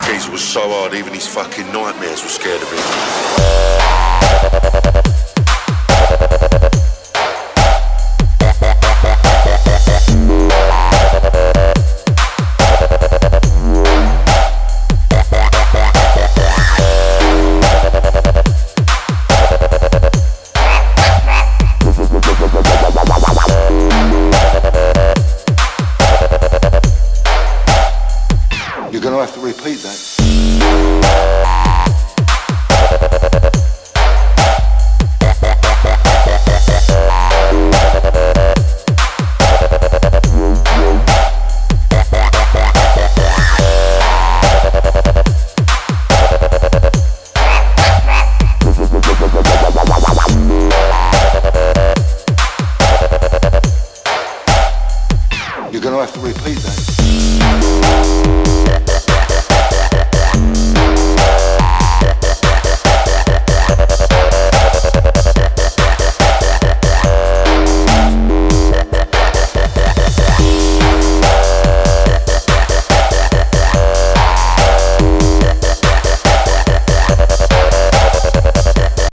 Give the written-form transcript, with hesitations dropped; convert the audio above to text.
geezer was so hard, even his fucking nightmares were scared of him. You're gonna have to repeat that.